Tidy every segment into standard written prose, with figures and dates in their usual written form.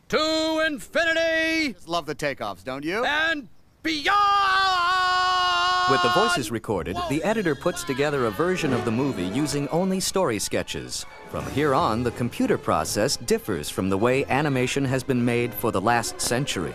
to infinity Just love the takeoffs, don't you? and beyond! With the voices recorded, the editor puts together a version of the movie using only story sketches. From here on, the computer process differs from the way animation has been made for the last century.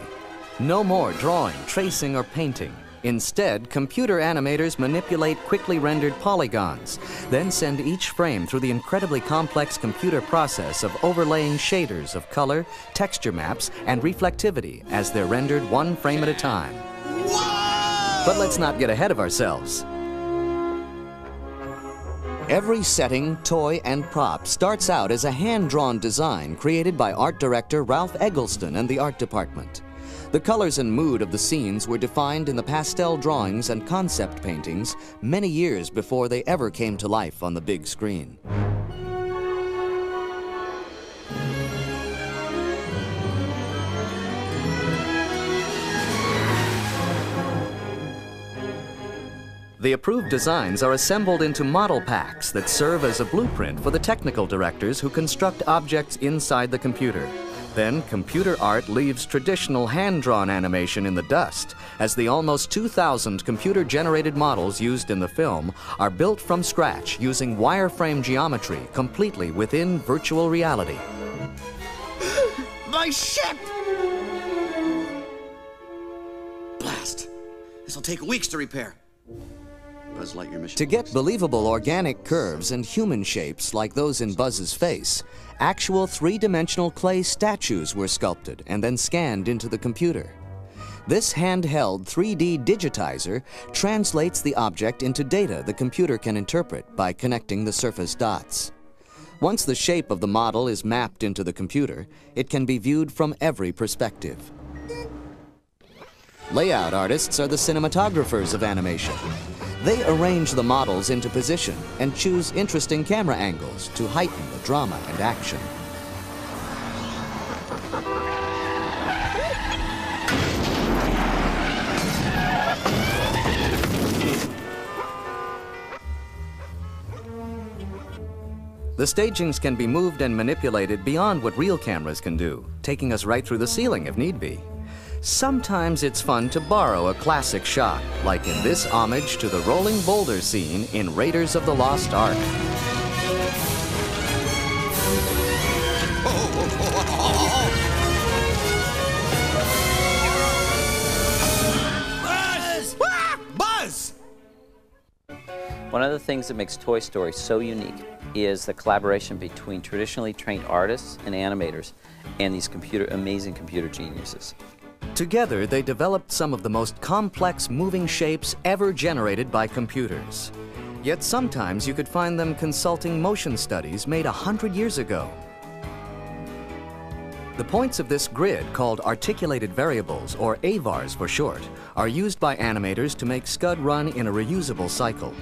No more drawing, tracing, or painting. Instead, computer animators manipulate quickly rendered polygons, then send each frame through the incredibly complex computer process of overlaying shaders of color, texture maps, and reflectivity as they're rendered one frame at a time. But let's not get ahead of ourselves. Every setting, toy, and prop starts out as a hand-drawn design created by art director Ralph Eggleston and the art department. The colors and mood of the scenes were defined in the pastel drawings and concept paintings many years before they ever came to life on the big screen. The approved designs are assembled into model packs that serve as a blueprint for the technical directors who construct objects inside the computer. Then, computer art leaves traditional hand-drawn animation in the dust, as the almost 2,000 computer-generated models used in the film are built from scratch using wireframe geometry completely within virtual reality. My ship! Blast. This'll take weeks to repair. Buzz Lightyear mission. To get believable organic curves and human shapes like those in Buzz's face, actual three-dimensional clay statues were sculpted and then scanned into the computer. This handheld 3D digitizer translates the object into data the computer can interpret by connecting the surface dots. Once the shape of the model is mapped into the computer, it can be viewed from every perspective. Layout artists are the cinematographers of animation. They arrange the models into position and choose interesting camera angles to heighten the drama and action. The stagings can be moved and manipulated beyond what real cameras can do, taking us right through the ceiling if need be. Sometimes it's fun to borrow a classic shot, like in this homage to the rolling boulder scene in Raiders of the Lost Ark. Buzz! Buzz! One of the things that makes Toy Story so unique is the collaboration between traditionally trained artists and animators and these amazing computer geniuses. Together, they developed some of the most complex moving shapes ever generated by computers. Yet sometimes you could find them consulting motion studies made 100 years ago. The points of this grid, called articulated variables, or AVARs for short, are used by animators to make Scud run in a reusable cycle.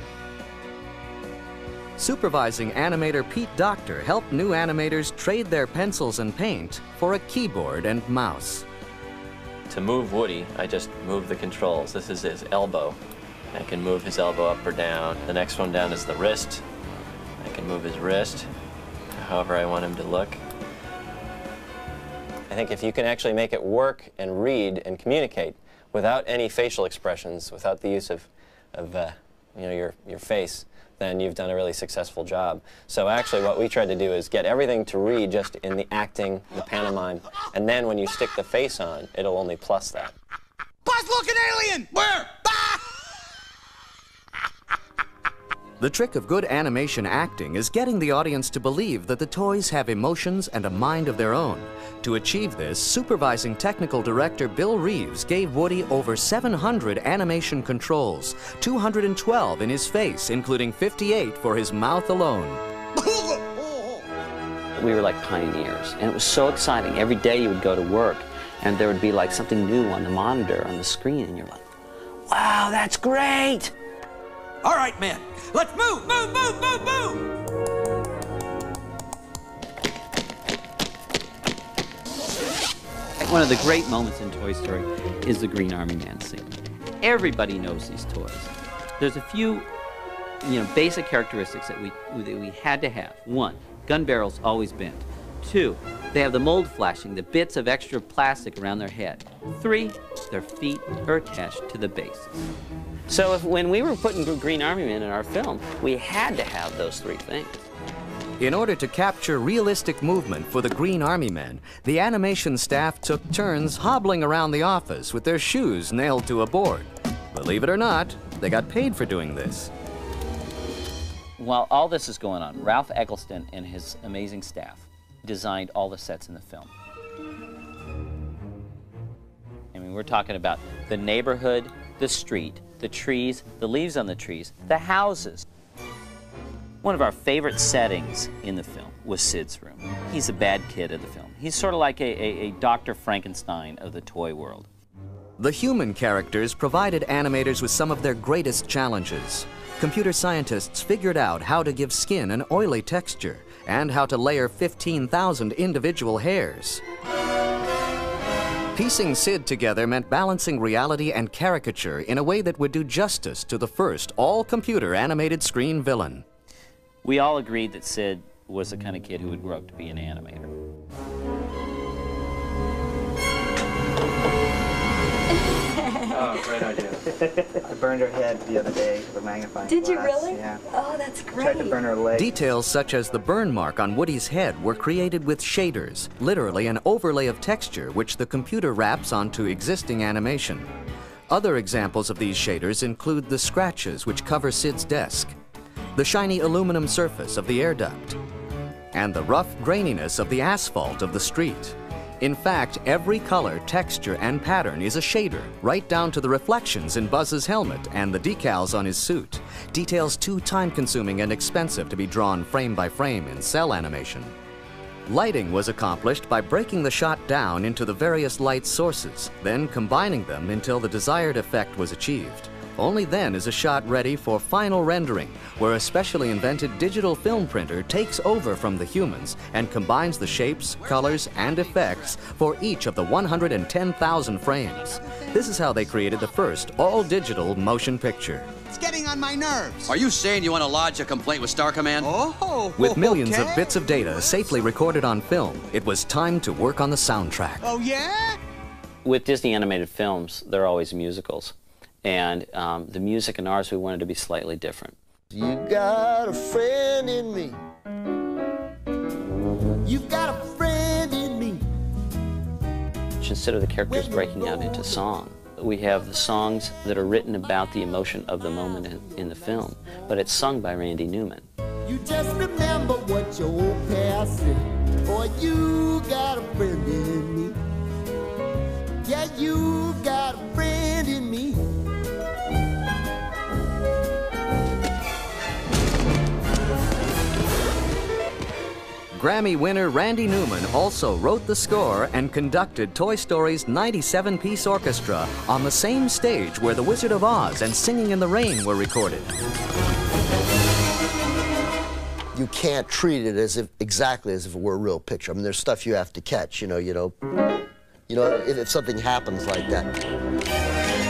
Supervising animator Pete Doctor helped new animators trade their pencils and paint for a keyboard and mouse. To move Woody, I just move the controls. This is his elbow. I can move his elbow up or down. The next one down is the wrist. I can move his wrist however I want him to look. I think if you can actually make it work and read and communicate without any facial expressions, without the use of your face, then you've done a really successful job. So actually what we tried to do is get everything to read just in the acting, the pantomime, and then when you stick the face on, it'll only plus that. Buzz, look, an alien! Where? The trick of good animation acting is getting the audience to believe that the toys have emotions and a mind of their own. To achieve this, supervising technical director Bill Reeves gave Woody over 700 animation controls, 212 in his face, including 58 for his mouth alone. We were like pioneers, and it was so exciting. Every day you would go to work, and there would be like something new on the monitor, on the screen, and you're like, wow, that's great! All right, man, let's move, move, move, move, move! One of the great moments in Toy Story is the Green Army Man scene. Everybody knows these toys. There's a few, basic characteristics that we had to have. One, gun barrels always bent. 2, they have the mold flashing, the bits of extra plastic around their head. 3, their feet are attached to the bases. So when we were putting Green Army Men in our film, we had to have those 3 things. In order to capture realistic movement for the Green Army Men, the animation staff took turns hobbling around the office with their shoes nailed to a board. Believe it or not, they got paid for doing this. While all this is going on, Ralph Eggleston and his amazing staff designed all the sets in the film. I mean, we're talking about the neighborhood, the street, the trees, the leaves on the trees, the houses. One of our favorite settings in the film was Sid's room. He's a bad kid of the film. He's sort of like a Dr. Frankenstein of the toy world. The human characters provided animators with some of their greatest challenges. Computer scientists figured out how to give skin an oily texture and how to layer 15,000 individual hairs. Piecing Sid together meant balancing reality and caricature in a way that would do justice to the first all-computer animated screen villain. We all agreed that Sid was the kind of kid who would grow up to be an animator. Oh, great idea. I burned her head the other day with a magnifying glass. Did you really? Yeah. Oh, that's great. I tried to burn her leg. Details such as the burn mark on Woody's head were created with shaders, literally an overlay of texture which the computer wraps onto existing animation. Other examples of these shaders include the scratches which cover Sid's desk, the shiny aluminum surface of the air duct, and the rough graininess of the asphalt of the street. In fact, every color, texture, and pattern is a shader, right down to the reflections in Buzz's helmet and the decals on his suit. Details too time-consuming and expensive to be drawn frame by frame in cell animation. Lighting was accomplished by breaking the shot down into the various light sources, then combining them until the desired effect was achieved. Only then is a shot ready for final rendering, where a specially invented digital film printer takes over from the humans and combines the shapes, colors, and effects for each of the 110,000 frames. This is how they created the first all-digital motion picture. It's getting on my nerves. Are you saying you want to lodge a complaint with Star Command? Oh, with millions of bits of data safely recorded on film, it was time to work on the soundtrack. Oh, yeah? With Disney animated films, they're always musicals. And the music in ours, we wanted to be slightly different. You got a friend in me. You've got a friend in me. Instead of the characters breaking out into song, we have the songs that are written about the emotion of the moment in the film, but it's sung by Randy Newman. You just remember what your old past said. Boy, you got a friend in me. Yeah, you got a friend in me. Grammy winner Randy Newman also wrote the score and conducted Toy Story's 97-piece orchestra on the same stage where The Wizard of Oz and Singing in the Rain were recorded. You can't treat it as if exactly as if it were a real picture. I mean, there's stuff you have to catch. You know, if something happens like that.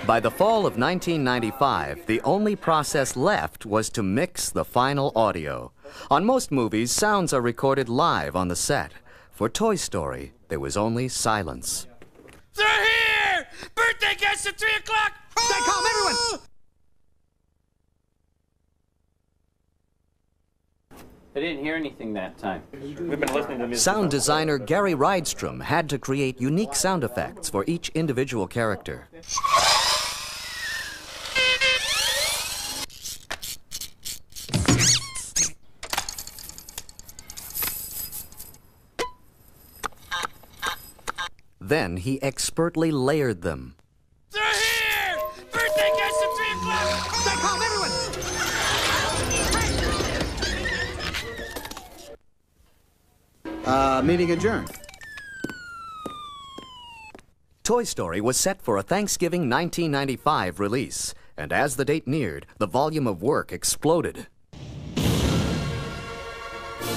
By the fall of 1995, the only process left was to mix the final audio. On most movies, sounds are recorded live on the set. For Toy Story, there was only silence. They're here! Birthday guests at 3 o'clock! Stay calm, everyone! I didn't hear anything that time. We've been listening to music. Sound designer Gary Rydstrom had to create unique sound effects for each individual character. Then he expertly layered them. They're here! Birthday guests at 3 o'clock! Stay calm, everyone! Meeting adjourned. Toy Story was set for a Thanksgiving 1995 release, and as the date neared, the volume of work exploded.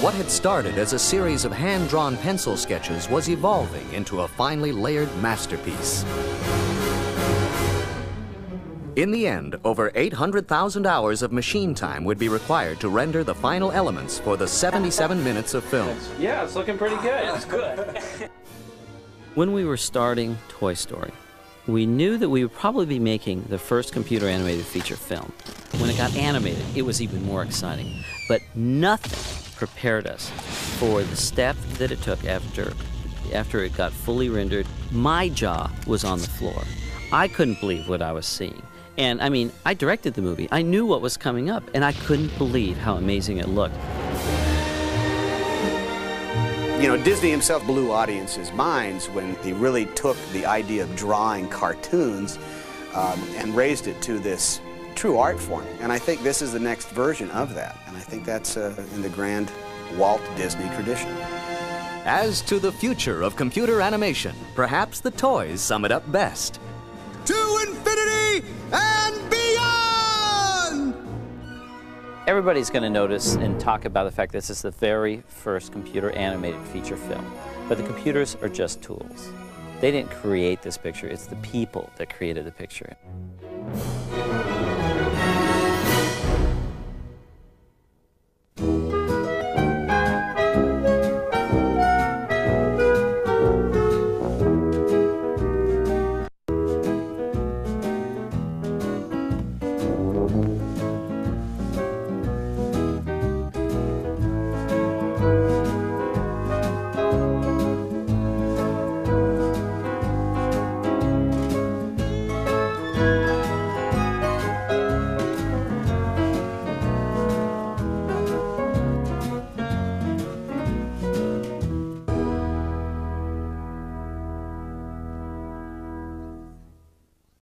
What had started as a series of hand-drawn pencil sketches was evolving into a finely layered masterpiece. In the end, over 800,000 hours of machine time would be required to render the final elements for the 77 minutes of film. Yeah, it's looking pretty good. That's good. When we were starting Toy Story, we knew that we would probably be making the first computer animated feature film. When it got animated, it was even more exciting. But nothing prepared us for the step that it took after it got fully rendered. My jaw was on the floor. I couldn't believe what I was seeing. And I mean, I directed the movie. I knew what was coming up, and I couldn't believe how amazing it looked. You know, Disney himself blew audiences' minds when he really took the idea of drawing cartoons and raised it to this true art form. And I think this is the next version of that. And I think that's in the grand Walt Disney tradition. As to the future of computer animation, perhaps the toys sum it up best. To infinity and beyond! Everybody's going to notice and talk about the fact that this is the very first computer animated feature film. But the computers are just tools. They didn't create this picture. It's the people that created the picture.